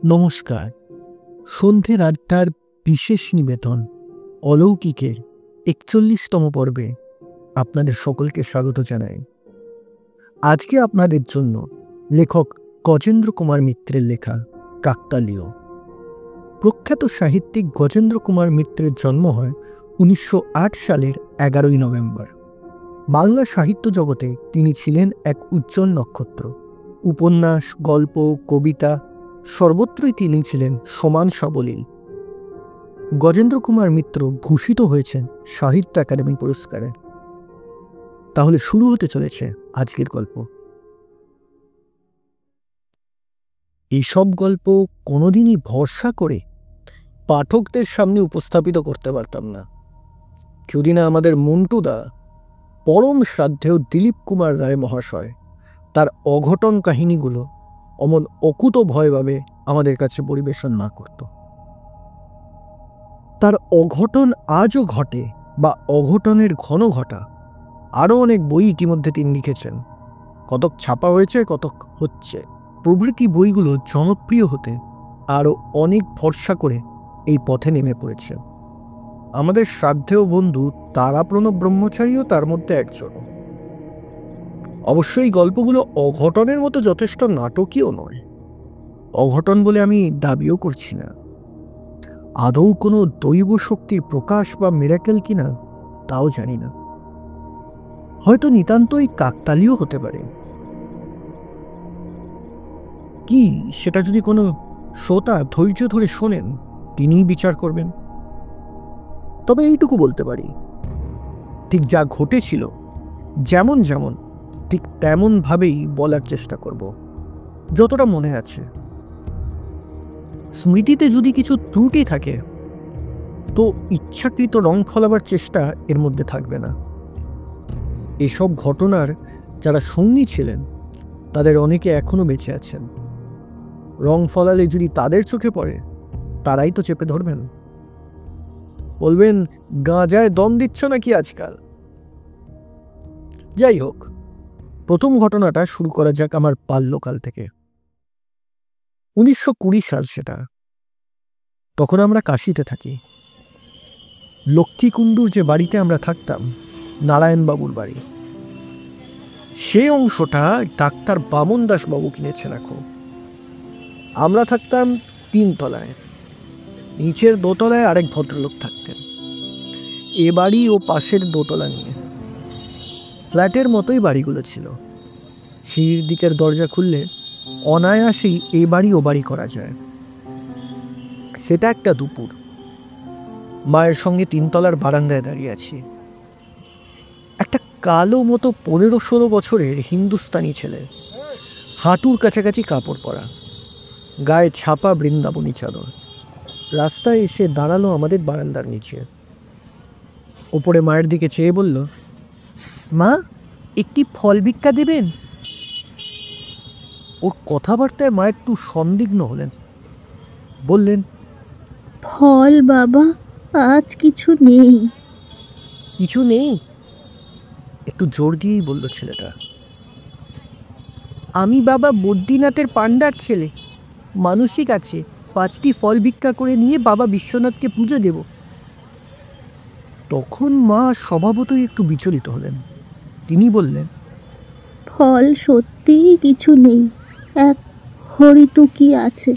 নমস্কার। সন্ধ্যের আড্ডার বিশেষ নিবেদন অলৌকিকের ৪১তম পর্বে আপনাদের সকলকে স্বাগত জানাই। আজকে আপনাদের জন্য লেখক গজেন্দ্র কুমার মিত্রের লেখা কাকতালীয়। প্রখ্যাত সাহিত্যিক গজেন্দ্র কুমার মিত্রের জন্ম হয় ১৯০৮ সালের ১১ই নভেম্বর। বাংলা সাহিত্য জগতে তিনি ছিলেন এক উজ্জ্বল নক্ষত্র। উপন্যাস, গল্প, কবিতা সর্বত্রই তিনি ছিলেন সমান সাবলীল। গজেন্দ্র কুমার মিত্র ভূষিত হয়েছেন সাহিত্য একাডেমি পুরস্কারে। তাহলে শুরু হতে চলেছে আজকের গল্প। এসব গল্প কোনোদিনই ভরসা করে পাঠকদের সামনে উপস্থাপিত করতে পারতাম না, যদি না আমাদের মন্টুদা, পরম শ্রাদ্ধেয় দিলীপ কুমার রায় মহাশয়, তার অঘটন কাহিনীগুলো অমন অকুত ভয়ভাবে আমাদের কাছে পরিবেশন না করত। তার অঘটন আজও ঘটে বা অঘটনের ঘন ঘটা আরও অনেক বই ইতিমধ্যে তিনি লিখেছেন। কতক ছাপা হয়েছে, কতক হচ্ছে। প্রভৃতি বইগুলো জনপ্রিয় হতে আরও অনেক ভরসা করে এই পথে নেমে পড়েছে। আমাদের শ্রাদ্ধেয় বন্ধু তারাপ্রণব ব্রহ্মচারীও তার মধ্যে একজন। অবশ্যই গল্পগুলো অঘটনের মতো যথেষ্ট নাটকীয় নয়, অঘটন বলে আমি দাবিও করছি না। আদৌ কোনো দৈব শক্তির প্রকাশ বা মিরাকেল কিনা তাও জানি না। হয়তো নিতান্তই কাকতালীয় হতে পারে। কি সেটা যদি কোনো শ্রোতা ধৈর্য ধরে শোনেন, তিনিই বিচার করবেন। তবে এইটুকু বলতে পারি, ঠিক যা ঘটেছিল, যেমন যেমন ঠিক তেমনভাবেই বলার চেষ্টা করব, যতটা মনে আছে। স্মৃতিতে যদি কিছু ত্রুটি থাকে তো ইচ্ছাকৃত রং ফলাবার চেষ্টা এর মধ্যে থাকবে না। এসব ঘটনার যারা সঙ্গী ছিলেন তাদের অনেকে এখনো বেঁচে আছেন। রং ফলালে যদি তাদের চোখে পড়ে, তারাই তো চেপে ধরবেন, বলবেন গাঁজায় দম দিচ্ছ নাকি আজকাল। যাই হোক, প্রথম ঘটনাটা শুরু করা যাক আমার বাল্যকাল থেকে। ১৯২০ সাল সেটা। তখন আমরা কাশিতে থাকি। লক্ষ্মীকুণ্ডুর যে বাড়িতে আমরা থাকতাম, নারায়ণবাবুর বাড়ি, সে অংশটা ডাক্তার বামন দাসবাবু কিনেছেন এখন। আমরা থাকতাম ৩ তলায়, নিচের দোতলায় আরেক ভদ্রলোক থাকতেন। এ বাড়ি ও পাশের দোতলা নিয়ে ফ্ল্যাটের মতোই বাড়িগুলো ছিল। সিঁড়ির দিকের দরজা খুললে অনায়াসেই এ বাড়ি ও বাড়ি করা যায়। সেটা একটা দুপুর, মায়ের সঙ্গে ৩ তলার বারান্দায় দাঁড়িয়ে আছি। একটা কালো মতো ১৫-১৬ বছরের হিন্দুস্তানি ছেলে, হাঁটুর কাছাকাছি কাপড় পরা, গায়ে ছাপা বৃন্দাবনী চাদর, রাস্তায় এসে দাঁড়ালো আমাদের বারান্দার নিচে। ওপরে মায়ের দিকে চেয়ে বলল, মা, একটি ফল ভিক্ষা দেবেন? ওর কথাবার্তায় মা একটু সন্দিগ্ধ হলেন। বললেন, ফল বাবা, আজ কিছু নেই। কিছু নেই? একটু জোর দিয়েই বলল ছেলেটা। আমি বাবা বদ্রীনাথের পাণ্ডার ছেলে, মানসিক আছে, 5টি ফল ভিক্ষা করে নিয়ে বাবা বিশ্বনাথকে পুজো দেব। তখন মা স্বভাবতই একটু বিচলিত হলেন। তিনি বললেন, ফল সত্যিই কিছু নেই, এক হরিতুকি আছে,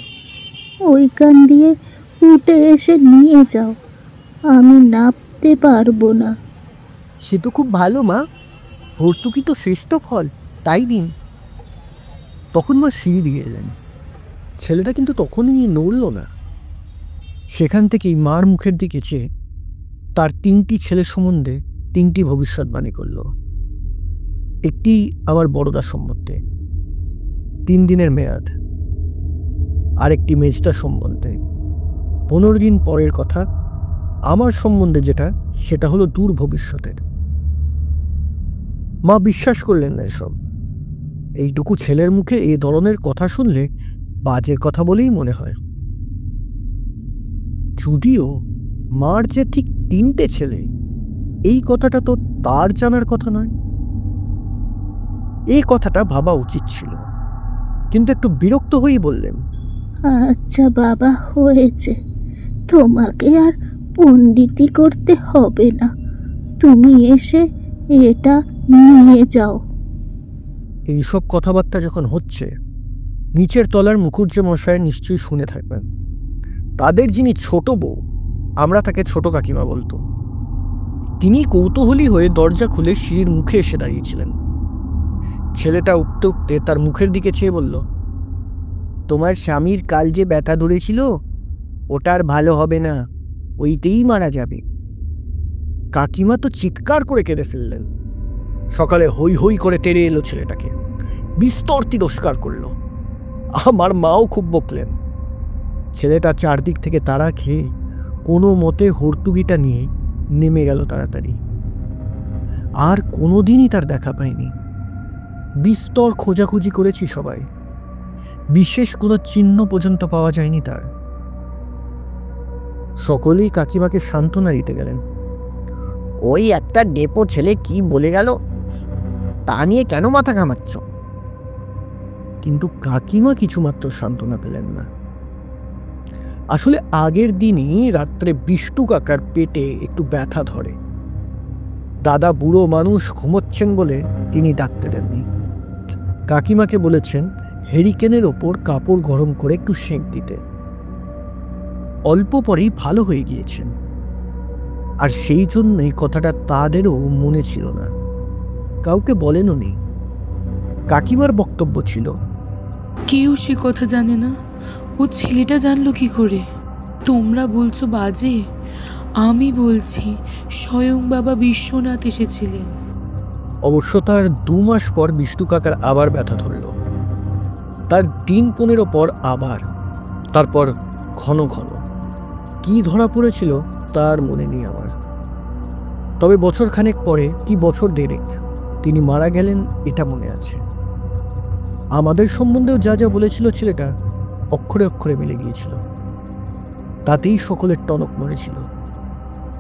ওইখান দিয়ে উঠে এসে নিয়ে যাও, আমি নাপতে পারবো না। সে তো খুব ভালো মা, হর্তুকি তো শ্রেষ্ঠ ফল, তাই দিন। তখন মা সিঁড়ি দিয়ে এলেন। ছেলেটা কিন্তু তখনই নড়ল না। সেখান থেকেই মার মুখের দিকে চেয়ে তার 3টি ছেলে সম্বন্ধে 3টি ভবিষ্যৎবাণী করল। একটি আমার বড়দা সম্বন্ধে, 3 দিনের মেয়াদ। আরেকটি মেজদা সম্বন্ধে, 15 দিন পরের কথা। আমার সম্বন্ধে যেটা, সেটা হলো দূর ভবিষ্যতের। মা বিশ্বাস করলেন না এসব। এইটুকু ছেলের মুখে এই ধরনের কথা শুনলে বাজে কথা বলেই মনে হয়। যদিও মার যে ঠিক 3টে ছেলে, এই কথাটা তো তার জানার কথা নয়। এই কথাটা ভাবা উচিত ছিল, কিন্তু একটু বিরক্ত হয়েই বললেন, আচ্ছা বাবা, হয়েছে। তোমাকে আর পণ্ডিতি করতে হবে না। তুমি এসে এটা নিয়ে যাও। এইসব কথাবার্তা যখন হচ্ছে, নিচের তলার মুখুজ্জে মশাই নিশ্চয়ই শুনে থাকবেন। তাদের যিনি ছোট বউ, আমরা তাকে ছোট কাকিমা বলতো, তিনি কৌতূহলী হয়ে দরজা খুলে সিঁড়ির মুখে এসে দাঁড়িয়েছিলেন। ছেলেটা উঠতে উঠতে তার মুখের দিকে চেয়ে বলল, তোমার স্বামীর কাল যে ব্যথা ধরেছিল ওটা আর ভালো হবে না, ওইতেই মারা যাবে। কাকিমা তো চিৎকার করে কেঁদে ফেললেন। সকালে হই হই করে তেড়ে এলো ছেলেটাকে, বিস্তর তিরস্কার করলো। আমার মাও খুব বকলেন। ছেলেটা চারদিক থেকে তাড়া খেয়ে কোনো মতে হর্তুগিটা নিয়ে নেমে গেল তাড়াতাড়ি। আর কোনোদিনই তার দেখা পায়নি। বিস্তর খোঁজাখুঁজি করেছি সবাই, বিশেষ কোনো চিহ্ন পর্যন্ত পাওয়া যায়নি তার। সকলেই কাকিমাকে সান্ত্বনা দিতে গেলেন। ওই একটা ডেপো ছেলে কি বলে গেল, তা নিয়ে কেন মাথা ঘামাচ্ছ? কিন্তু কাকিমা কিছুমাত্র সান্ত্বনা পেলেন না। আসলে আগের দিনই রাত্রে বিষ্টু কাকার পেটে একটু ব্যথা ধরে। দাদা বুড়ো মানুষ, ঘুমোচ্ছেন বলে তিনি ডাকতে দেননি। কাকিমাকে বলেছেন হেরিকেনের ওপর কাপড় গরম করে একটু সেঁক দিতে। অল্প পরেই ভালো হয়ে গিয়েছেন। আর সেই জন্যই কথাটা তাদেরও মনে ছিল না, কাউকে বলেনও নি। কাকিমার বক্তব্য ছিল, কেউ সে কথা জানে না, ও ছেলেটা জানলো কি করে? তোমরা বলছো বাজে, আমি বলছি স্বয়ং বাবা বিশ্বনাথ এসেছিলেন। অবশ্য তার 2 মাস পর বিষ্টু কাকার আবার ব্যথা ধরল। তার দিন 15 পর আবার, তারপর ঘন ঘন। কি ধরা পড়েছিল তার মনে নেই আমার। তবে বছর খানেক পরে, কি বছর দেড়েক, তিনি মারা গেলেন এটা মনে আছে। আমাদের সম্বন্ধেও যা যা বলেছিল ছেলেটা অক্ষরে অক্ষরে মিলে গিয়েছিল। তাতেই সকলের টনক নড়েছিল।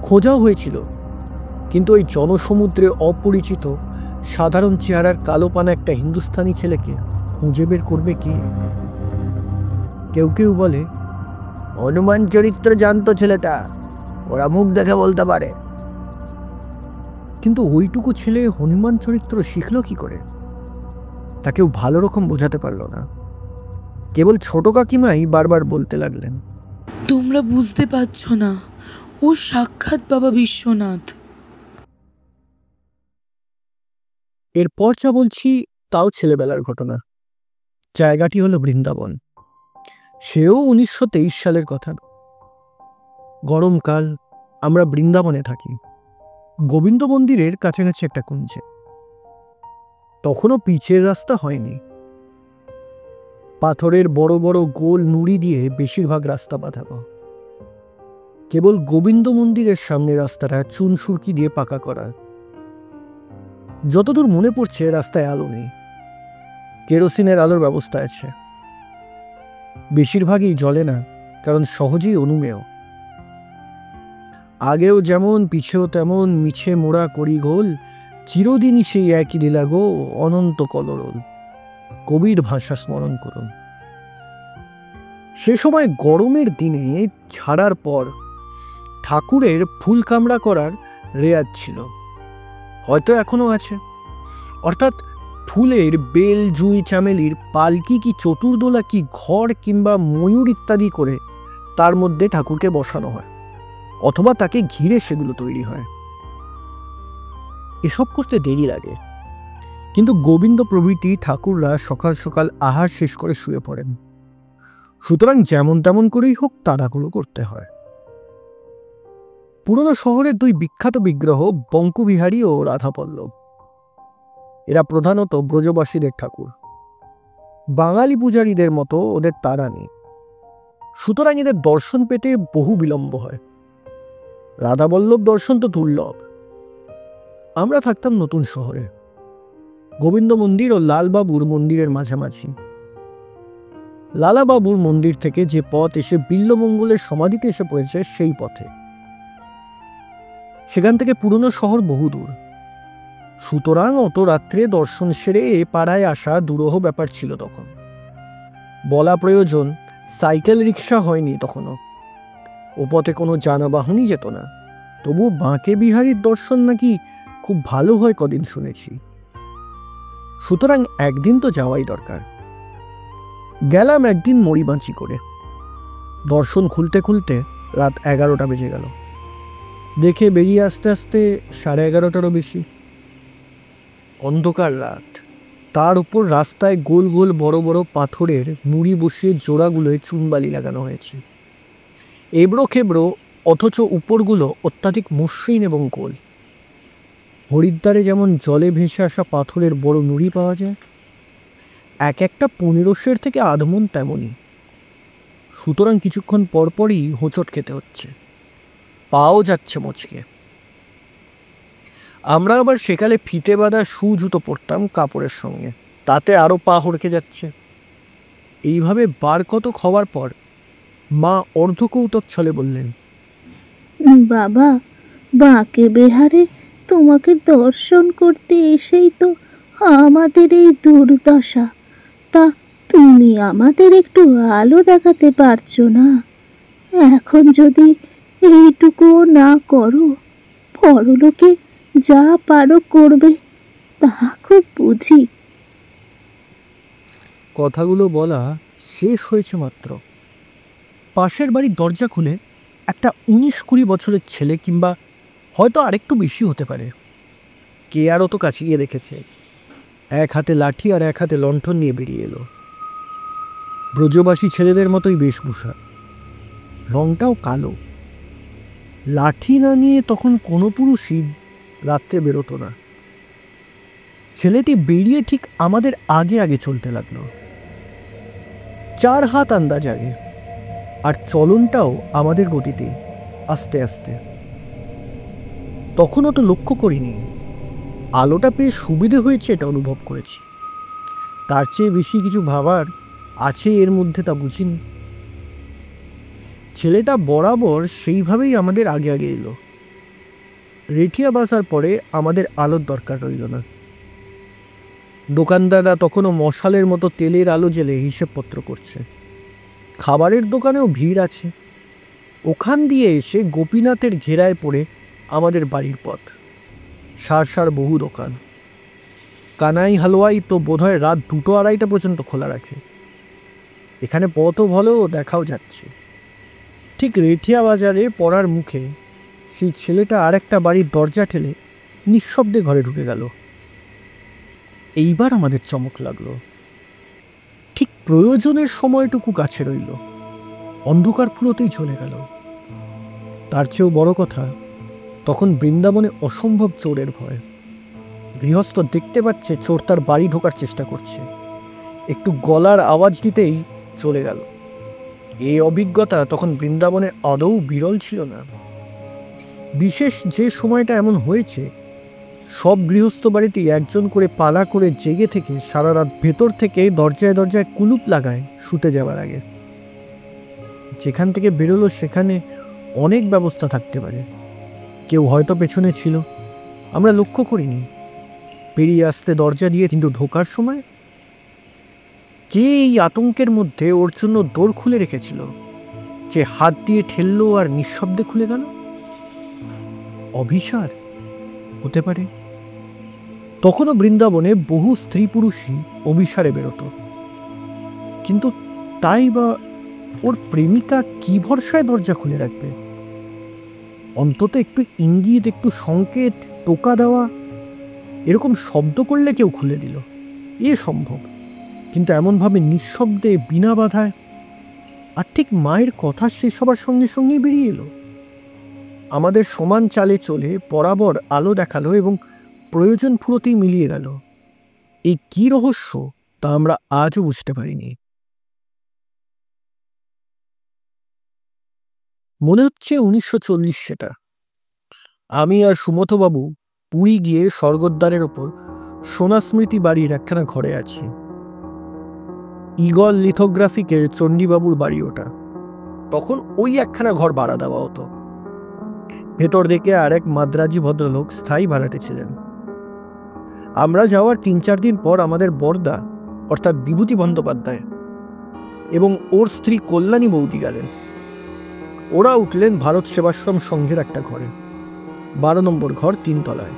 খোঁজাও হয়েছিল, কিন্তু ওই জনসমুদ্রে অপরিচিত সাধারণ চেহারার কালোপানা একটা হিন্দুস্তানি ছেলেকে খুঁজে বের করবে কে? কেউ কেউ বলে হনুমান চরিত্র জানতো ছেলেটা, ওরা মুখ দেখে বলতে পারে। কিন্তু ওইটুকু ছেলে হনুমান চরিত্র শিখল কি করে? তা কেউ ভালো রকম বোঝাতে পারল না। কেবল ছোট কাকিমাই বারবার বলতে লাগলেন, তোমরা বুঝতে পারছো না, ও সাক্ষাৎ বাবা বিশ্বনাথ। এরপর যা বলছি তাও ছেলেবেলার ঘটনা। জায়গাটি হলো বৃন্দাবন। সেও 1923 সালের কথা। গরমকাল, আমরা বৃন্দাবনে থাকি, গোবিন্দ মন্দিরের কাছাকাছি একটা কুঞ্জে। তখনও পিচের রাস্তা হয়নি। পাথরের বড় বড় গোল নুড়ি দিয়ে বেশিরভাগ রাস্তা বাঁধানো। কেবল গোবিন্দ মন্দিরের সামনে রাস্তাটা চুন সুরকি দিয়ে পাকা করা। যতদূর মনে পড়ছে রাস্তায় আলো নেই। কেরোসিনের আলোর ব্যবস্থা আছে, বেশিরভাগই জ্বলে না, কারণ সহজেই অনুমেয়। আগেও যেমন পিছেও তেমন, মিছে মোড়া করি গোল, চিরদিনই সেই একই লীলা গো, অনন্ত কলরল। কবির ভাষা স্মরণ করুন। সে সময় গরমের দিনে ছাড়ার পর ঠাকুরের ফুল কামড়া করার রেয়াজ ছিল, হয়তো এখনো আছে। অর্থাৎ ফুলের বেল, জুঁই, চামেলির পালকি কি চতুর্দোলা কি ঘর কিংবা ময়ূর ইত্যাদি করে তার মধ্যে ঠাকুরকে বসানো হয়, অথবা তাকে ঘিরে সেগুলো তৈরি হয়। এসব করতে দেরি লাগে, কিন্তু গোবিন্দ প্রভৃতি ঠাকুররা সকাল সকাল আহার শেষ করে শুয়ে পড়েন। সুতরাং যেমন তেমন করেই হোক তাড়াহুড়ো করতে হয়। পুরনো শহরের 2 বিখ্যাত বিগ্রহ বঙ্কুবিহারী ও রাধাপল্লব। এরা প্রধানত ব্রজবাসীদের ঠাকুর। বাঙালি পূজারীদের মতো ওদের তাড়া নেই, সুতরাং এদের দর্শন পেতে বহু বিলম্ব হয়। রাধাবল্লভ দর্শন তো দুর্লভ। আমরা থাকতাম নতুন শহরে, গোবিন্দ মন্দির ও লালবাবুর মন্দিরের মাঝামাঝি। লালাবাবুর মন্দির থেকে যে পথ এসে বিল্বমঙ্গলের সমাধিতে এসে পড়েছে সেই পথে। সেখান থেকে পুরনো শহর বহু দূর, সুতরাং অত রাত্রে দর্শন সেরে এ পাড়ায় আসা দুরূহ ব্যাপার ছিল তখন। বলা প্রয়োজন সাইকেল রিক্সা হয়নি তখনও, ও পথে কোনো যানবাহনই যেত না। তবু বাঁকে বিহারীর দর্শন নাকি খুব ভালো হয় কদিন শুনেছি। সুতরাং একদিন তো যাওয়াই দরকার। গেলাম একদিন মরিবাঁচি করে। দর্শন খুলতে খুলতে রাত 11টা বেজে গেল। দেখে বেরিয়ে আসতে আসতে 11:30টারও বেশি। অন্ধকার রাত, তার উপর রাস্তায় গোল গোল বড় বড় পাথরের নুড়ি বসিয়ে জোড়াগুলোয় চুনবালি লাগানো হয়েছে, এবড়ো খেবড়ো, অথচ উপরগুলো অত্যাধিক মসৃণ এবং গোল। হরিদ্বারে যেমন জলে ভেসে আসা পাথরের বড় নুড়ি পাওয়া যায়, এক একটা 1500 থেকে আধমন তেমনই। সুতরাং কিছুক্ষণ পরপরই হোঁচট খেতে হচ্ছে, পাও যাচ্ছে মচকে। আমরা আবার সেকালে ফিতে বাঁধা শু জুতো পরতাম কাপড়ের সঙ্গে, তাতে আরও পা হড়কে যাচ্ছে। এইভাবে বার কতক হওয়ার পর মা অর্ধকৌতুক ছলে বললেন, বাবা, বাঁকে বেহারে তোমাকে দর্শন করতে এসেই তো আমাদের এই দুর্দশা। তা তুমি আমাদের একটু আলো দেখাতে পারছো না? এখন যদি এইটুকুও না করো, পরলোকে যা পারো করবে, তা খুব বুঝি। কথাগুলো বলা শেষ হয়েছে মাত্র পাশের বাড়ির দরজা খুলে একটা 19-20 বছরের ছেলে, কিংবা হয়তো আরেকটু বেশি হতে পারে, কে আর অত কাছে গিয়ে দেখেছে, এক হাতে লাঠি আর এক হাতে লণ্ঠন নিয়ে বেরিয়ে এলো। ব্রজবাসী ছেলেদের মতোই বেশভূষা, রংটাও কালো। লাঠি না নিয়ে তখন কোনো পুরুষই রাত্রে বেরোতো না। ছেলেটি বেরিয়ে ঠিক আমাদের আগে আগে চলতে লাগলো, 4 হাত আন্দাজ আগে, আর চলনটাও আমাদের গতিতে, আস্তে আস্তে। তখনও তো লক্ষ্য করিনি, আলোটা পেয়ে সুবিধে হয়েছে এটা অনুভব করেছি। তার চেয়ে বেশি কিছু ভাবার আছে এর মধ্যে তা বুঝিনি। ছেলেটা বরাবর সেইভাবেই আমাদের আগে আগে এলো। রেঠিয়া বাসার পরে আমাদের আলোর দরকার রইল না। দোকানদাররা তখনও মশালের মতো তেলের আলো জ্বেলে হিসেবপত্র করছে। খাবারের দোকানেও ভিড় আছে। ওখান দিয়ে এসে গোপীনাথের ঘেরায় পড়ে আমাদের বাড়ির পথ। সার সার বহু দোকান। কানাই হালুয়াই তো বোধহয় রাত 2-2:30 পর্যন্ত খোলা রাখে। এখানে পথও ভালো, দেখাও যাচ্ছে। ঠিক রেঠিয়া বাজারে পড়ার মুখে সেই ছেলেটা আর একটা বাড়ির দরজা ঠেলে নিঃশব্দে ঘরে ঢুকে গেল। এইবার আমাদের চমক লাগলো। ঠিক প্রয়োজনের সময়টুকু কাছে রইল, অন্ধকার ফুরোতেই চলে গেল। তার চেয়েও বড় কথা, তখন বৃন্দাবনে অসম্ভব চোরের ভয়। গৃহস্থ দেখতে পাচ্ছে চোর তার বাড়ি ঢোকার চেষ্টা করছে, একটু গলার আওয়াজ দিতেই চলে গেল। এই অভিজ্ঞতা তখন বৃন্দাবনে আদৌ বিরল ছিল না। বিশেষ যে সময়টা এমন হয়েছে, সব গৃহস্থ বাড়িতেই একজন করে পালা করে জেগে থেকে সারা রাত ভেতর থেকে দরজায় দরজায় কুলুপ লাগায় শুতে যাওয়ার আগে। যেখান থেকে বেরোলো সেখানে অনেক ব্যবস্থা থাকতে পারে, কেউ হয়তো পেছনে ছিল, আমরা লক্ষ্য করিনি। বেরিয়ে আসতে দরজা দিয়ে, কিন্তু ঢোকার সময় কে এই আতঙ্কের মধ্যে ওর জন্য দোর খুলে রেখেছিল, যে হাত দিয়ে ঠেললো আর নিঃশব্দে খুলে গেল? অভিসার হতে পারে। তখনও বৃন্দাবনে বহু স্ত্রী পুরুষই অভিসারে বেরোতো, কিন্তু তাই বা ওর প্রেমিকা কি ভরসায় দরজা খুলে রাখবে? অন্তত একটু ইঙ্গিত, একটু সংকেত, টোকা দেওয়া, এরকম শব্দ করলে কেউ খুলে দিল, এ সম্ভব। কিন্তু এমনভাবে নিঃশব্দে, বিনা বাধায়, আর ঠিক মায়ের কথা শেষ হবার সঙ্গে সঙ্গেই বেরিয়ে এলো। আমাদের সমান চালে চলে বরাবর আলো দেখালো এবং প্রয়োজন ফুরোতেই মিলিয়ে গেল। এই কি রহস্য তা আমরা আজও বুঝতে পারিনি। মনে হচ্ছে 1940 সেটা। আমি আর সুমথবাবু পুরী গিয়ে স্বর্গদ্বারের ওপর সোনাস্মৃতি বাড়ির একখানা ঘরে আছি। ইগল লিথোগ্রাফিকের চণ্ডীবাবুর বাড়ি ওটা। তখন ওই একখানা ঘর ভাড়া দেওয়া হতো। ভেতর দিকে আর এক মাদ্রাজি ভদ্রলোক স্থায়ী ভাড়াটে ছিলেন। আমরা যাওয়ার 3-4 দিন পর আমাদের বরদা, অর্থাৎ বিভূতি বন্দ্যোপাধ্যায়, এবং ওর স্ত্রী কল্যাণী বৌদি গেলেন। ওরা উঠলেন ভারত সেবাশ্রম সংঘের একটা ঘরে, 12 নম্বর ঘর, 3 তলায়।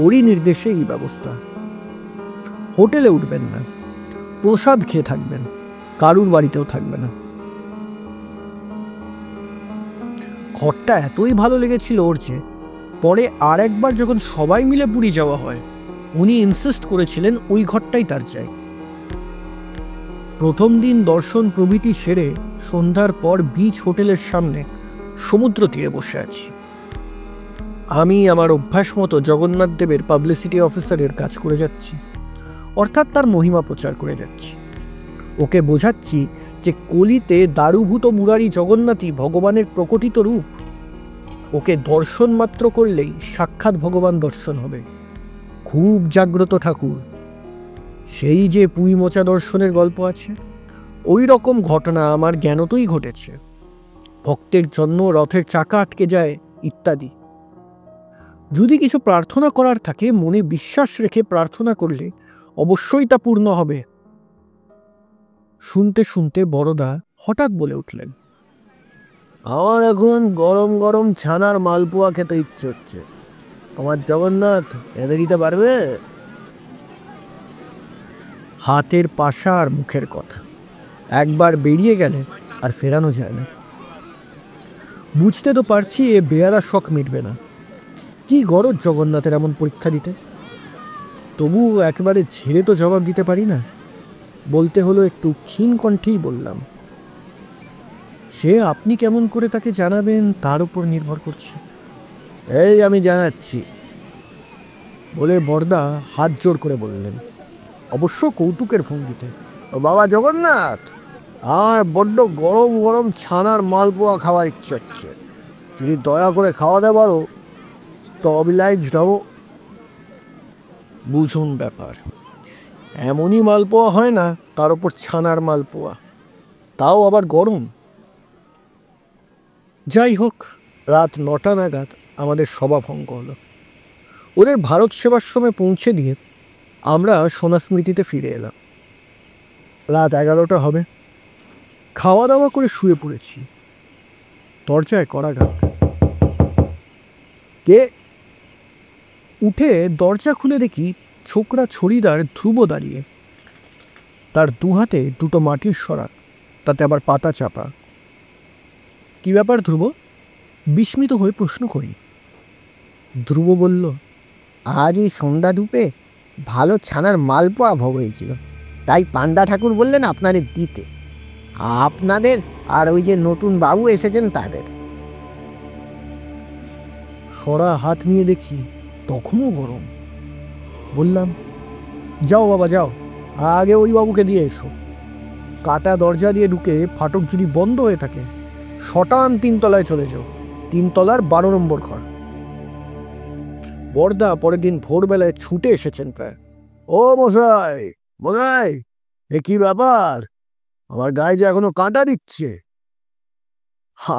ওরই নির্দেশে এই ব্যবস্থা। হোটেলে উঠবেন না, প্রসাদ খেয়ে থাকবেন, কারুর বাড়িতেও থাকবে না। ঘরটা এতই ভালো লেগেছিল ওর যে পরে আর একবার যখন সবাই মিলে পুরী যাওয়া হয়, উনি ইনসিস্ট করেছিলেন ওই ঘরটাই তার চাই। প্রথম দিন দর্শন প্রভৃতি সেরে সন্ধ্যার পর বিচ হোটেলের সামনে সমুদ্র তীরে বসে আছি। আমি আমার অভ্যাস মতো জগন্নাথ দেবের পাবলিসিটি অফিসারের কাজ করে যাচ্ছি, অর্থাৎ তার মহিমা প্রচার করে যাচ্ছি। ওকে বোঝাচ্ছি যে কলিতে দারুভূত মুরারি জগন্নাথই ভগবানের প্রকটিত রূপ। ওকে দর্শন মাত্র করলেই সাক্ষাৎ ভগবান দর্শন হবে। খুব জাগ্রত ঠাকুর। সেই যে পুঁই মোচা দর্শনের গল্প আছে, ওই রকম ঘটনা আমার জ্ঞানতই ঘটেছে। ভক্তের জন্য রথের চাকা আটকে যায় ইত্যাদি। যদি কিছু প্রার্থনা করার থাকে, মনে বিশ্বাস রেখে প্রার্থনা করলে অবশ্যই তা পূর্ণ হবে। শুনতে শুনতে বড়দা হঠাৎ বলে উঠলেন, আমার এখন গরম গরম ছানার মালপোয়া খেতে ইচ্ছে হচ্ছে, আমার জগন্নাথ এনে দিতে পারবে? হাতের পাশা আর মুখের কথা, একবার বেরিয়ে গেলে আর ফেরানো যায় না। বুঝতে তো পারছি এ বেয়ারা শখ মিটবে না। কি গরজ জগন্নাথের এমন পরীক্ষা দিতে। তবু একেবারে ছেড়ে তো জবাব দিতে পারি না। বলতে হলো একটু ক্ষীণ কণ্ঠেই বললাম, সে আপনি কেমন করে তাকে জানাবেন তার উপর নির্ভর করছে। এই আমি জানাচ্ছি বলে বরদা হাত জোর করে বললেন, অবশ্য কৌতুকের ভঙ্গিতে, ও বাবা জগন্নাথ, আমার বড্ড গরম গরম ছানার মালপোয়া খাওয়ার ইচ্ছে হচ্ছে, যদি দয়া করে খাওয়াতে পারো তো অবিলাইজ হব। বুঝুন ব্যাপার, এমনই মালপোয়া হয় না, তার উপর ছানার মালপোয়া, তাও আবার গরম। যাই হোক, রাত 9টা নাগাদ আমাদের সভাভঙ্গ হলো। ওদের ভারত সেবাশ্রমে পৌঁছে দিয়ে আমরা সোনা স্মৃতিতে ফিরে এলাম। রাত 11টা হবে। খাওয়া দাওয়া করে শুয়ে পড়েছি। দরজায় কড়াঘাত। কে? উঠে দরজা খুলে দেখি ছোকরা ছড়িদার ধ্রুব দাঁড়িয়ে। তার দুহাতে দুটো মাটির সরা, তাতে আবার পাতা চাপা। কি ব্যাপার ধ্রুব? বিস্মিত হয়ে প্রশ্ন করি। ধ্রুব বলল, আজ এই সন্ধ্যা ধূপে ভালো ছানার মালপোয়া ভোগ হয়েছিল, তাই পান্ডা ঠাকুর বললেন আপনাদের দিতে, আপনাদের আর ওই যে নতুন বাবু এসেছেন তাদের। সরা হাত নিয়ে দেখি তখনও গরম। বললাম, যাও বাবা যাও, আগে ওই বাবুকে দিয়ে এসো। কাটা দরজা দিয়ে ঢুকে ফাটক যদি বন্ধ হয়ে থাকে, শটান 3 তলায় চলে যাও, 3 তলার 12 নম্বর ঘর। বরদা পরের দিন ভোরবেলায় ছুটে এসেছেন প্রায়। ও মশাই, মশাই, এ কি ব্যাপার? আমার গায়ে যে এখনো কাঁটা দিচ্ছে।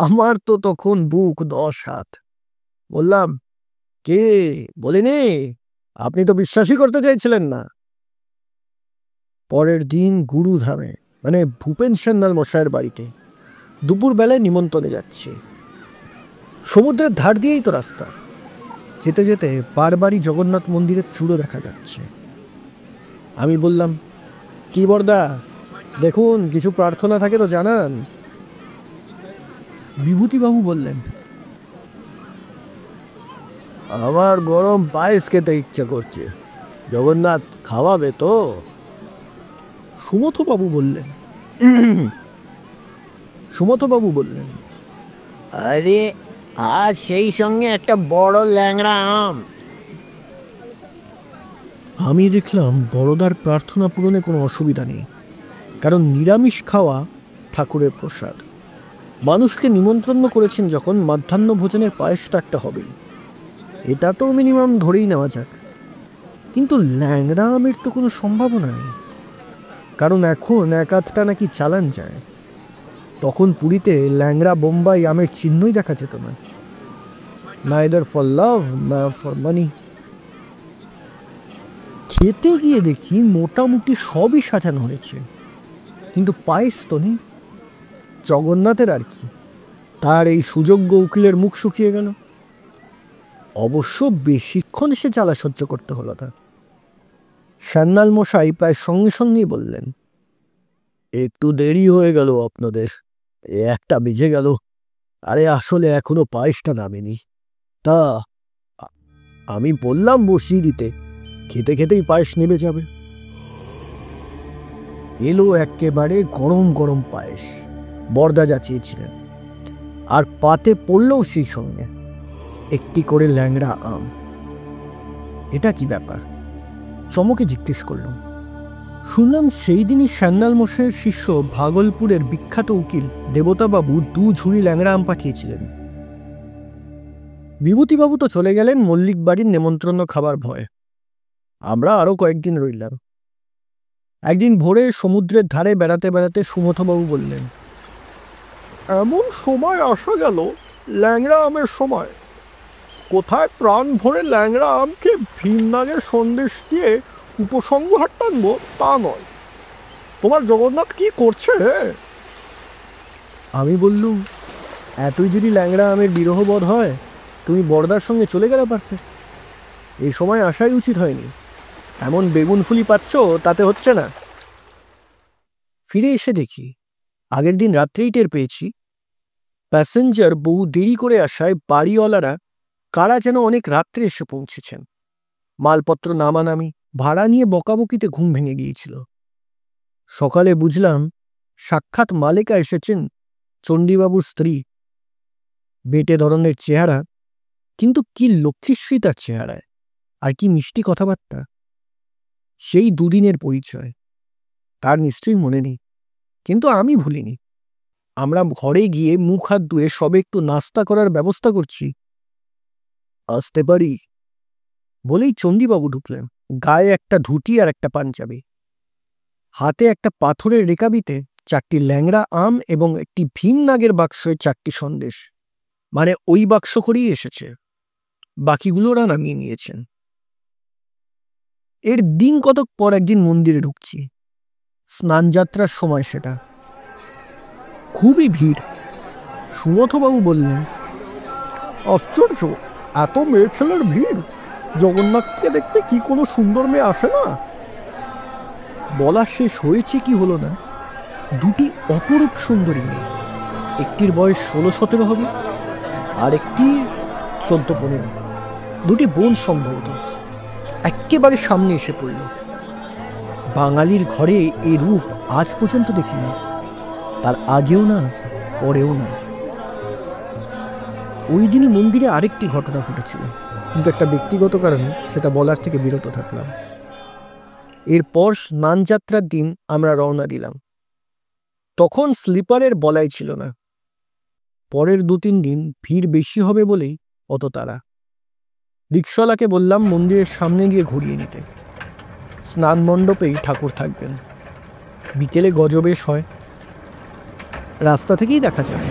আমার তো তখন বুক 10 হাত। বললাম, কে? বলিনি? আপনি তো বিশ্বাসই করতে চাইছিলেন না। পরের দিন গুরুধামে, মানে ভূপেন সেননাল মশাইয়ের বাড়িতে দুপুরবেলায় নিমন্ত্রণে যাচ্ছি। সমুদ্রের ধার দিয়েই তো রাস্তা। যেতে যেতে বারবারই জগন্নাথ মন্দিরের চূড়ো দেখা যাচ্ছে। আমি বললাম, কি বরদা, দেখুন কিছু প্রার্থনা থাকে তো জানান। বিভূতিবাবু বললেন, আমার গরম পায়েস খেতে ইচ্ছে করছে, জগন্নাথ খাওয়াবে তো? সুমথবাবু বললেন, আরে আজ সেই সঙ্গে একটা বড় ল্যাংড়া আম। আমি দেখলাম বড়দার প্রার্থনা পূরণে কোনো অসুবিধা নেই, কারণ নিরামিষ খাওয়া ঠাকুরের প্রসাদ। মানুষকে নিমন্ত্রণ করেছেন যখন, মাধ্যাহ্ন ভোজনের পায়েসটা একটা হবেই, এটা তো মিনিমাম ধরেই নেওয়া যাক। কিন্তু ল্যাংড়া আমের তো কোনো সম্ভাবনা নেই, কারণ এখন 1-8টা নাকি চালান যায়। তখন পুরীতে ল্যাংড়া বোম্বাই আমের চিহ্নই দেখা যেত না, নাইদার ফর লাভ না ফর মানি। খেতে গিয়ে দেখি মোটামুটি সবই সাজানো হয়েছে, কিন্তু পায়েস তো নেই। জগন্নাথের আর কি, তার এই সুযোগ্য উকিলের মুখ শুকিয়ে গেল। অবশ্য বেশিক্ষণ সে জ্বালা সহ্য করতে হলো না। সান্যাল মশাই প্রায় সঙ্গে সঙ্গেই বললেন, একটু দেরি হয়ে গেল আপনাদের, 1টা বেজে গেল। আরে আসলে এখনো পায়েসটা নামেনি। তা আমি বললাম বসিয়ে দিতে, খেতে খেতেই পায়েস নেমে যাবে। এলো একেবারে গরম গরম পায়েস, বরদা যাচিয়েছিলেন। আর পাতে পড়লেও সেই সঙ্গে একটি করে ল্যাংড়া আম। এটা কি ব্যাপার? চমকে জিজ্ঞেস করলাম। শুনলাম সেই দিনই সান্যাল মশাইয়ের শিষ্য ভাগলপুরের বিখ্যাত উকিল দেবতাবাবু 2 ঝুড়ি ল্যাংড়া আম পাঠিয়েছিলেন। বিভূতিবাবু তো চলে গেলেন মল্লিক বাড়ির নেমন্ত্রণ খাবার ভয়ে। আমরা আরো কয়েকদিন রইলাম। একদিন ভোরে সমুদ্রের ধারে বেড়াতে বেড়াতে সুমথবাবু বললেন, এমন সময় আসা গেল, ল্যাংড়া আমের সময়। কোথায় প্রাণ ভরে ল্যাংড়া আমকে ভিন্নাগের সন্দেশ দিয়ে উপসংহার টানবো তা নয়। তোমার জগন্নাথ কি করছে? আমি বললুম, এতই যদি ল্যাংড়া আমের বিরহবোধ হয়, তুমি বরদার সঙ্গে চলে গেলে পারতে। এই সময় আসাই উচিত হয়নি। এমন বেগুন ফুলি পাচ্ছ, তাতে হচ্ছে না। ফিরে এসে দেখি, আগের দিন রাত্রেই টের পেয়েছি, প্যাসেঞ্জার বহু দেরি করে আসায় বাড়িওয়ালারা কারা যেন অনেক রাত্রে এসে পৌঁছেছেন। মালপত্র নামানামি, ভাড়া নিয়ে বকাবকিতে ঘুম ভেঙে গিয়েছিল। সকালে বুঝলাম সাক্ষাৎ মালেকা এসেছেন, চণ্ডীবাবুর স্ত্রী। বেটে ধরনের চেহারা, কিন্তু কি লক্ষ্মীশ্রী তার চেহারায়, আর কি মিষ্টি কথাবার্তা। সেই দুদিনের পরিচয় তার নিশ্চয়ই মনে নেই, কিন্তু আমি ভুলিনি। আমরা ঘরে গিয়ে মুখ হাত ধুয়ে সবে একটু নাস্তা করার ব্যবস্থা করছি। আসতে পারি বলেই চণ্ডীবাবু ঢুকলেন, গায়ে একটা ধুতি আর একটা পাঞ্জাবি, হাতে একটা পাথরের রেকাবিতে 4টি ল্যাংড়া আম এবং একটি ভিন্নাগের বাক্সে 4টি সন্দেশ। মানে ওই বাক্স করেই এসেছে, বাকিগুলো ওরা নামিয়ে নিয়েছেন। এর দিন কতক পর একদিন মন্দিরে ঢুকছি, স্নানযাত্রার সময় সেটা। খুবই ভিড়। সুমথবাবু বললেন, আশ্চর্য, এত মেয়ে ছেলের ভিড়! জগন্নাথকে দেখতে কি কোনো সুন্দর মেয়ে আসে না? বলা শেষ হয়েছে কি হলো না, 2টি অপরূপ সুন্দরী মেয়ে। একটির বয়স 16-17 হবে, আর একটি 14-15। 2টি বোন সম্ভবত। একেবারে সামনে এসে পড়ল। বাঙালির ঘরে এই রূপ আজ পর্যন্ত দেখিনি, তার আগেও না, পরেও না। ওই দিনই মন্দিরে আরেকটি ঘটনা ঘটেছিল, কিন্তু একটা ব্যক্তিগত কারণে সেটা বলার থেকে বিরত থাকলাম। এরপর স্নানযাত্রার দিন আমরা রওনা দিলাম। তখন স্লিপারের বলাই ছিল না। পরের 2-3 দিন ভিড় বেশি হবে বলেই অত তারা। রিক্সাওয়ালাকে বললাম মন্দিরের সামনে গিয়ে ঘুরিয়ে নিতে। স্নান মণ্ডপেই ঠাকুর থাকবেন, বিকেলে গজবেশ হয়, রাস্তা থেকেই দেখা যাবে।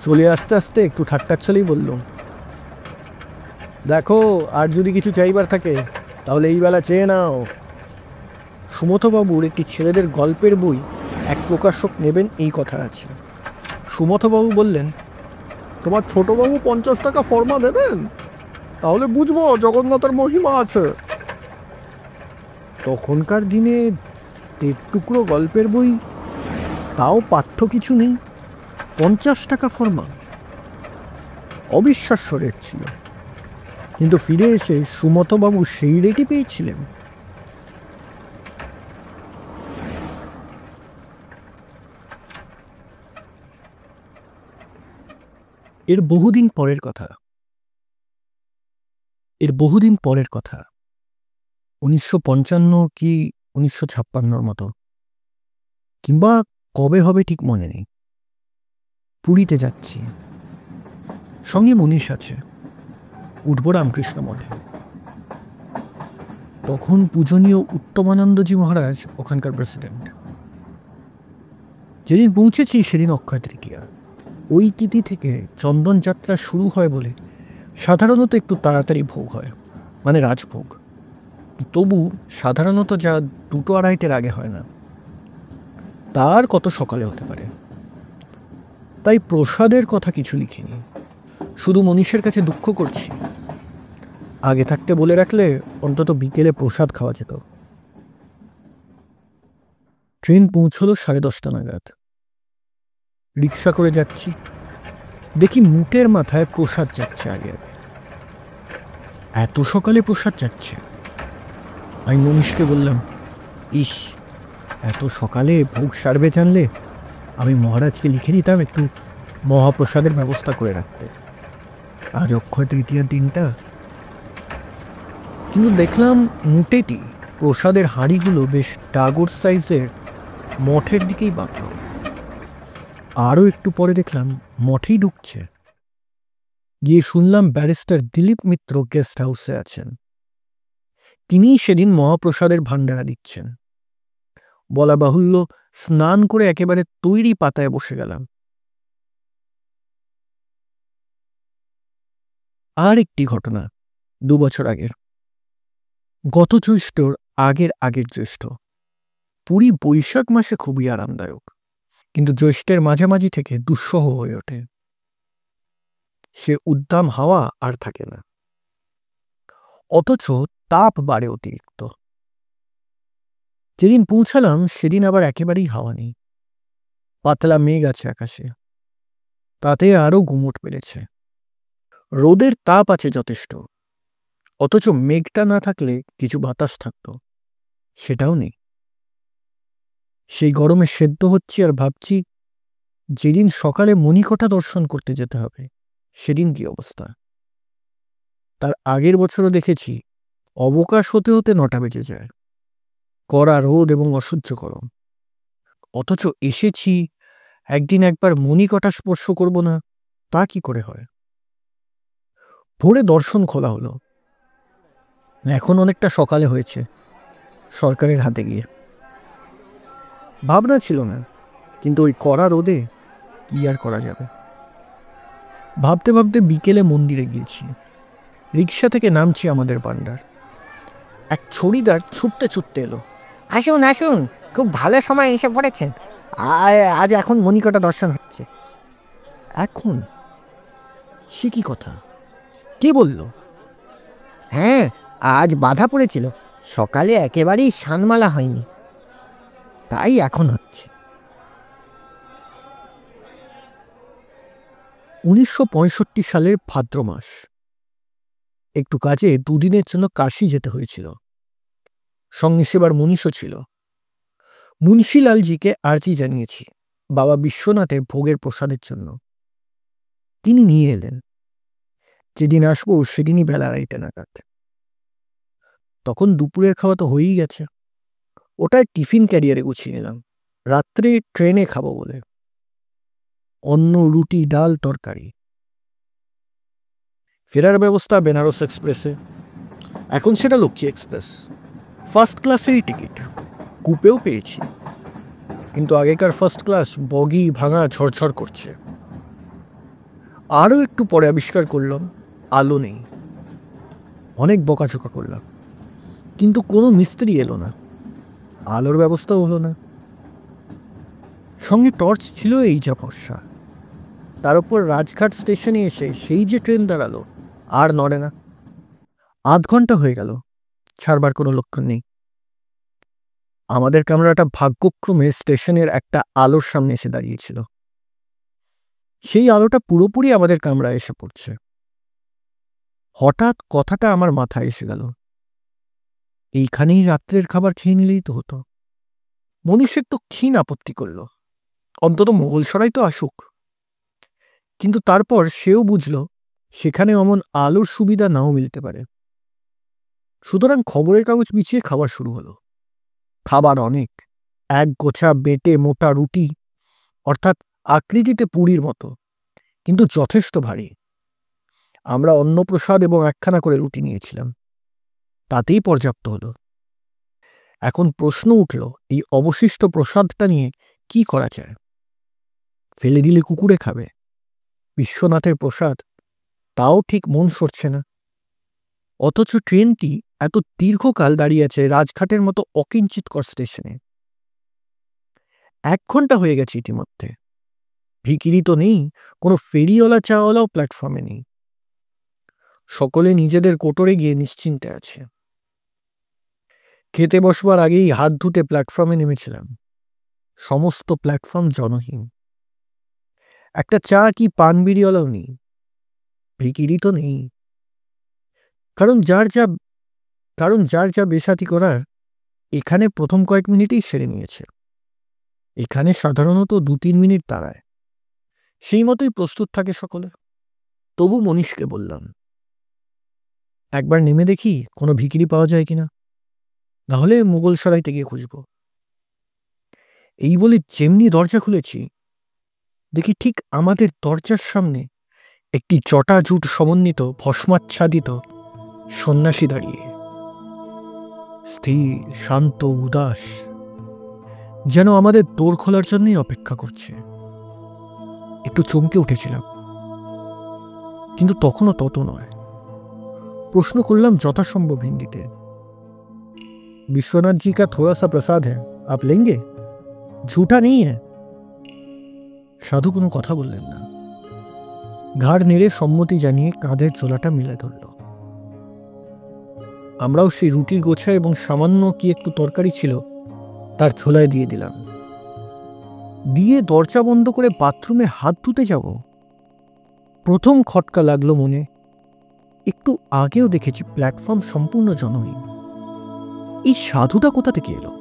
চলে আসতে আসতে একটু ঠাট্টার ছলেই বললাম, দেখো, আর যদি কিছু চাইবার থাকে তাহলে এই বেলা চেয়ে নাও। সুমথবাবুর একটি ছেলেদের গল্পের বই এক প্রকাশক নেবেন এই কথা আছে। সুমথবাবু বললেন, তোমার ছোটবাবু 50 টাকা ফর্মা দেবেন, তাহলে বুঝবো জগন্নাথের মহিমা আছে। তখনকার দিনে 1.5 টুকরো গল্পের বই, তাও পাঠ্য কিছু নেই, 50 টাকা ফর্মা! অবিশ্বাস্য রেট ছিল, কিন্তু ফিরে এসে সুমথবাবু সেই রেটই পেয়েছিলেন। এর বহুদিন পরের কথা। 1955 কি 1956 মতো, কিংবা কবে হবে ঠিক মনে নেই। পুরীতে যাচ্ছি, সঙ্গে মনীষ আছে, উঠব রামকৃষ্ণ মঠে। তখন পূজনীয় উত্তমানন্দজি মহারাজ ওখানকার প্রেসিডেন্ট। যেদিন পৌঁছেছি সেদিন অক্ষয় তৃতীয়া। ওই তিথি থেকে চন্দন যাত্রা শুরু হয় বলে সাধারণত একটু তাড়াতাড়ি ভোগ হয়, মানে রাজভোগ। তবু সাধারণত যা 2-2:30 আগে হয় না, তার কত সকালে হতে পারে। তাই প্রসাদের কথা কিছু লিখিনি, শুধু মনীষের কাছে দুঃখ করছি। আগে থাকতে বলে রাখলে অন্তত বিকেলে প্রসাদ খাওয়া যেত। ট্রেন পৌঁছলো 10:30 নাগাদ। রিক্সা করে যাচ্ছি, দেখি মুটের মাথায় প্রসাদ যাচ্ছে আগে। এত সকালে প্রসাদ যাচ্ছে। আমি মনীষকে বললাম, ইস, এত সকালে ভোগ সারবে জানলে আমি মহারাজকে লিখে দিতাম একটু মহাপ্রসাদের ব্যবস্থা করে রাখতে। আজ অক্ষয় তৃতীয়ার দিনটা। কিন্তু দেখলাম মুটেটি প্রসাদের হাঁড়িগুলো বেশ ডাগর সাইজের মঠের দিকেই বাঁধল। আরও একটু পরে দেখলাম মঠেই ঢুকছে। গিয়ে শুনলাম ব্যারিস্টার দিলীপ মিত্র গেস্ট হাউসে আছেন। তিনিই সেদিন মহাপ্রসাদের ভাণ্ডারা দিচ্ছেন। বলা বাহুল্য, স্নান করে একেবারে তৈরি পাতায় বসে গেলাম। আর একটি ঘটনা 2 বছর আগের। গত জ্যৈষ্ঠর আগের জ্যৈষ্ঠ। পুরী বৈশাখ মাসে খুবই আরামদায়ক, কিন্তু জ্যৈষ্ঠের মাঝামাঝি থেকে দুঃসহ হয়ে ওঠে। সে উদ্দাম হাওয়া আর থাকে না, অথচ তাপ বাড়ে অতিরিক্ত। যেদিন পৌঁছালাম সেদিন আবার একেবারেই হাওয়া নেই। পাতলা মেঘ আছে আকাশে, তাতে আরো গুমট বেড়েছে। রোদের তাপ আছে যথেষ্ট, অথচ মেঘটা না থাকলে কিছু বাতাস থাকতো, সেটাও নেই। সেই গরমে সেদ্ধ হচ্ছি আর ভাবছি, যেদিন সকালে মণিকোঠা দর্শন করতে যেতে হবে সেদিন কি অবস্থা। তার আগের বছরও দেখেছি অবকাশ হতে হতে 9টা বেজে যায়, কড়া রোদ এবং অসহ্য গরম। অথচ এসেছি, একদিন একবার মণিকোঠা স্পর্শ করব না, তা কি করে হয়। ভোরে দর্শন খোলা হলো, এখন অনেকটা সকালে হয়েছে, সরকারের হাতে গিয়ে। ভাবনা ছিল না, কিন্তু ওই কড়া রোদে কি আর করা যাবে। ভাবতে ভাবতে বিকেলে মন্দিরে গিয়েছি। রিক্সা থেকে নামছি আমাদের পান্ডার। এক ছড়িদার ছুটতে ছুটতে এলো, আসুন আসুন, খুব ভালো সময় এসে পড়েছেন, আজ এখন মণিকোঠা দর্শন হচ্ছে। এখন? সে কি কথা, কে বলল? হ্যাঁ, আজ বাধা পড়েছিল, সকালে একেবারেই সানমালা হয়নি, তাই এখন হচ্ছে। 1965 সালের ভাদ্র মাস। একটু কাজে 2 দিনের জন্য কাশি যেতে হয়েছিল। সঙ্গে সেবার মনীষও ছিল। মুন্সিলালজিকে আর্জি জানিয়েছি বাবা বিশ্বনাথের ভোগের প্রসাদের জন্য। তিনি নিয়ে এলেন। যেদিন আসবো সেদিনই বেলা 2:30 নাগাদ। তখন দুপুরের খাওয়া তো হয়েই গেছে, ওটাই টিফিন ক্যারিয়ারে গুছিয়ে নিলাম, রাত্রে ট্রেনে খাবো বলে। অন্ন, রুটি, ডাল, তরকারি। ফেরার ব্যবস্থা বেনারস এক্সপ্রেসে, এখন সেটা লক্ষ্মী এক্সপ্রেস। ফার্স্ট ক্লাসেরই টিকিট, কুপেও পেয়েছি, কিন্তু আগেকার ফার্স্ট ক্লাস বগি ভাঙা, ঝরঝর করছে। আরও একটু পরে আবিষ্কার করলাম আলো নেই। অনেক বকাঝকা করলাম, কিন্তু কোনো মিস্ত্রি এলো না, আলোর ব্যবস্থাও হলো না। সঙ্গে টর্চ ছিল, এই যা ভরসা। তার উপর রাজঘাট স্টেশনে এসে সেই যে ট্রেন দাঁড়ালো, আর নড়ে না। 8 ঘন্টা হয়ে গেল, ছাড়বার কোনো লক্ষণ নেই। আমাদের কামরাটা ভাগ্যক্রমে স্টেশনের একটা আলোর সামনে এসে দাঁড়িয়েছিল। সেই আলোটা পুরোপুরি আমাদের কামরায় এসে পড়ছে। হঠাৎ কথাটা আমার মাথায় এসে গেল, এইখানেই রাত্রের খাবার খেয়ে নিলেই তো হতো। মনীষের তো ক্ষীণ আপত্তি করল, অন্তত মোগলসরাই তো আসুক। কিন্তু তারপর সেও বুঝল সেখানে অমন আলোর সুবিধা নাও মিলতে পারে। সুতরাং খবরের কাগজ বিছিয়ে খাবার শুরু হলো। খাবার অনেক, এক গোছা বেটে মোটা রুটি, অর্থাৎ আকৃতিতে পুরীর মতো, কিন্তু যথেষ্ট ভারী। আমরা অন্নপ্রসাদ এবং 1খানা করে রুটি নিয়েছিলাম, তাতেই পর্যাপ্ত হলো। এখন প্রশ্ন উঠল, এই অবশিষ্ট প্রসাদটা নিয়ে কি করা যায়? ফেলে দিলে কুকুরে খাবে। বিশ্বনাথের প্রসাদ, তাও ঠিক মন সরছে না। অথচ ট্রেনটি এত দীর্ঘকাল দাঁড়িয়ে আছে রাজঘাটের মতো অকিঞ্চিতকর স্টেশনে। 1 ঘন্টা হয়ে গেছে ইতিমধ্যে। ভিখিরি তো নেই, কোনো ফেরিওয়ালা চাওয়ালাও প্ল্যাটফর্মে নেই। সকলে নিজেদের কোটরে গিয়ে নিশ্চিন্তে আছে। খেতে বসবার আগেই হাত ধুতে প্ল্যাটফর্মে নেমেছিলাম। সমস্ত প্ল্যাটফর্ম জনহীন। একটা চা কি পান বিড়িওয়ালাও নেই। ভিখিরি তো নেই, কারণ যার যা বেসাতি করার এখানে প্রথম কয়েক মিনিটেই সেরে নিয়েছে। এখানে সাধারণত 2-3 মিনিট দাঁড়ায়, সেই মতোই প্রস্তুত থাকে সকলে। তবু মনীষকে বললাম, একবার নেমে দেখি কোনো ভিখিরি পাওয়া যায় কিনা, নাহলে মুঘল সরাইতে গিয়ে খুঁজব। এই বলে যেমনি দরজা খুলেছি, দেখি ঠিক আমাদের দরজার সামনে একটি জটাজুট সমন্বিত ভস্মাচ্ছাদিত সন্ন্যাসী দাঁড়িয়ে, স্থির, শান্ত, উদাস, যেন আমাদের দোর খোলার জন্যই অপেক্ষা করছে। একটু চমকে উঠেছিলাম, কিন্তু তখনও তত নয়। প্রশ্ন করলাম যথাসম্ভব হিন্দিতে, विश्वनाथ जी का थोड़ा सा प्रसाद है, आप लेंगे? झूठा नहीं है। সাধু কোনো কথা বললেন না। ঘাড় নেড়ে সম্মতি জানিয়ে কাঁধের ঝোলাটা মেলে ধরল। আমরাও সেই রুটির গোছা এবং সামান্য কি একটু তরকারি ছিল তার ঝোলায় দিয়ে দিলাম। দিয়ে দরজা বন্ধ করে বাথরুমে হাত ধুতে যাব। প্রথম খটকা লাগলো মনে। একটু আগেও দেখেছি প্ল্যাটফর্ম সম্পূর্ণ জনহীন। এই সাধুটা কোথা থেকে এলো?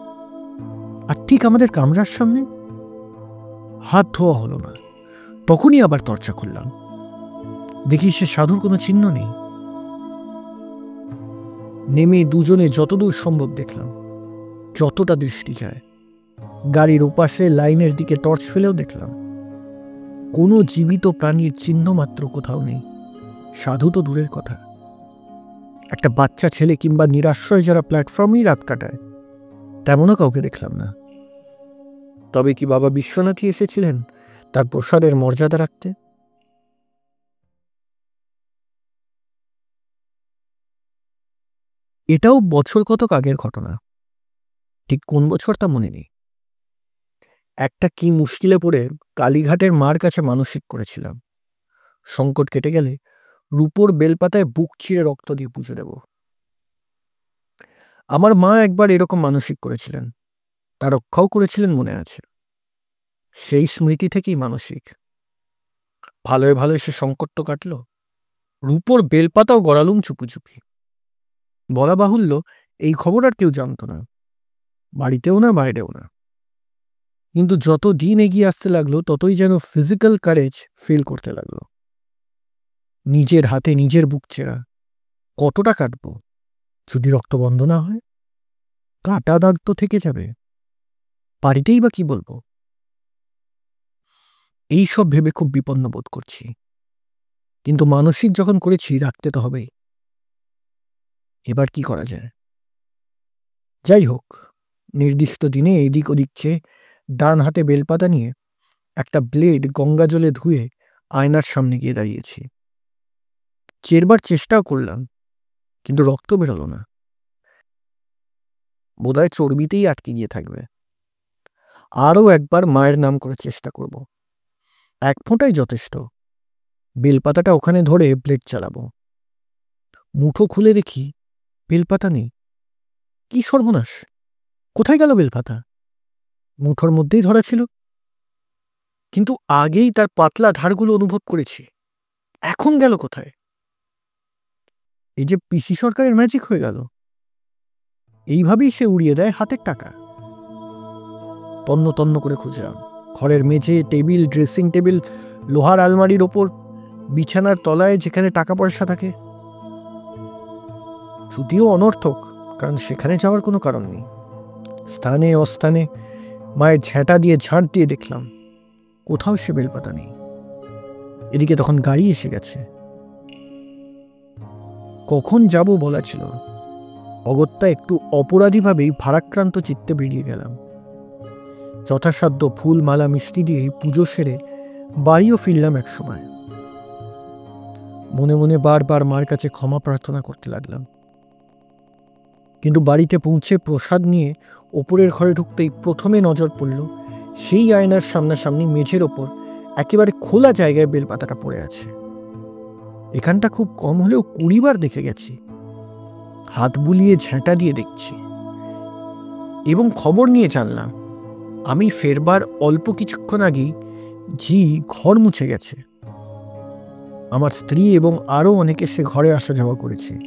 আর ঠিক আমাদের কামরার সামনে। হাত ধোয়া হলো না, তখনই আবার দরজা খুললাম। দেখি সে সাধুর কোনো চিহ্ন নেই। নেমে দুজনে যতদূর সম্ভব দেখলাম, যতটা দৃষ্টি যায়। গাড়ির ওপাশে লাইনের দিকে টর্চ ফেলেও দেখলাম, কোনো জীবিত প্রাণীর চিহ্ন মাত্র কোথাও নেই। সাধু তো দূরের কথা, একটা বাচ্চা ছেলে কিংবা নিরাশ্রয় যারা প্ল্যাটফর্মেই রাত কাটায় তেমনও কাউকে দেখলাম না। তবে কি বাবা বিশ্বনাথই এসেছিলেন তার প্রসাদের মর্যাদা রাখতে? এটাও বছর কতক আগের ঘটনা, ঠিক কোন বছর তা মনে নেই। একটা কি মুশকিলে পড়ে কালীঘাটের মার কাছে মানসিক করেছিলাম, সংকট কেটে গেলে রূপোর বেলপাতায় বুক চিরে রক্ত দিয়ে পুজো দেব। আমার মা একবার এরকম মানসিক করেছিলেন, তা রক্ষাও করেছিলেন মনে আছে। সেই স্মৃতি থেকেই মানসিক। ভালোয় ভালোয় সে সংকট তো কাটল। রূপোর বেলপাতাও গড়ালুম চুপি চুপি। বলা বাহুল্য, এই খবর আর কেউ জানত না, বাড়িতেও না, বাইরেও না। কিন্তু যত দিন এগিয়ে আসতে লাগলো ততই যেন ফিজিক্যাল কারেজ ফিল করতে লাগলো। নিজের হাতে নিজের বুক চেরা, কতটা কাটবো? যদি রক্ত বন্ধ না হয়, কাটা দাগ তো থেকে যাবে। বাড়িতেই বা কি বলবো? এইসব ভেবে খুব বিপন্ন বোধ করছি, কিন্তু মানসিক যখন করেছি রাখতে তো হবেই। এবার কি করা যায়? যাই হোক, নির্দিষ্ট দিনে এদিক ওদিক চেয়ে ডান হাতে বেলপাতা নিয়ে একটা ব্লেড গঙ্গা জলে ধুয়ে আয়নার সামনে গিয়ে দাঁড়িয়েছি। চেরবার চেষ্টাও করলাম, কিন্তু রক্ত বেরোলো না। বোধহয় চর্বিতেই আটকে গিয়ে থাকবে। আরও একবার মায়ের নাম করে চেষ্টা করব। 1 ফোঁটাই যথেষ্ট। বেলপাতাটা ওখানে ধরে ব্লেড চালাবো। মুঠো খুলে দেখি বেলপাতা নেই। কি সর্বনাশ! কোথায় গেল বেলপাতা? মুঠোর মধ্যেই ধরা ছিল, কিন্তু আগেই তার পাতলা ধারগুলো অনুভব করেছি। এখন গেল কোথায়? এই যে পিসি সরকারের ম্যাজিক হয়ে গেল। এইভাবেই সে উড়িয়ে দেয় হাতের টাকা। তন্ন তন্ন করে খুঁজলাম ঘরের মেঝে, টেবিল, ড্রেসিং টেবিল, লোহার আলমারির ওপর, বিছানার তলায় যেখানে টাকা পয়সা থাকে। যদিও অনর্থক, কারণ সেখানে যাওয়ার কোনো কারণ নেই। স্থানে অস্থানে মায়ের ঝ্যাঁটা দিয়ে ঝাঁট দিয়ে দেখলাম, কোথাও সে বেলপাতা নেই। এদিকে তখন গাড়ি এসে গেছে। কখন যাব বলা ছিল। অগত্যা একটু অপরাধীভাবেই ভারাক্রান্ত চিত্তে বেরিয়ে গেলাম। যথাসাধ্য ফুল, মালা, মিষ্টি দিয়ে পুজো সেরে বাড়িও ফিরলাম একসময়। মনে মনে বারবার মার কাছে ক্ষমা প্রার্থনা করতে লাগলাম। কিন্তু বাড়িতে পৌঁছে প্রসাদ নিয়ে ওপরের ঘরে ঢুকতেই প্রথমে নজর পড়ল সেই আয়নার সামনাসামনি মেঝের ওপর একেবারে খোলা জায়গায় বেলপাতাটা পড়ে আছে। এখানটা খুব কম হলেও 20 বার দেখে গেছি। হাত বুলিয়ে ঝেঁটা দিয়ে দেখছি এবং খবর নিয়ে জানলাম আমি ফেরবার অল্প কিছুক্ষণ আগেই ঝি ঘর মুছে গেছে। আমার স্ত্রী এবং আরও অনেকে সে ঘরে আসা যাওয়া করেছে।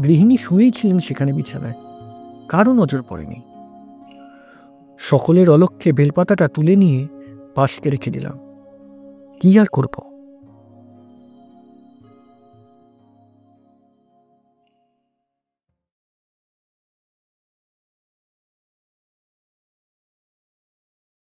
গৃহিণী শুয়েই ছিলেন সেখানে বিছানায়, কারো নজর পড়েনি। সকলের অলক্ষ্যে বেলপাতাটা তুলে নিয়ে পাশে রেখে দিলাম। কি আর করবো?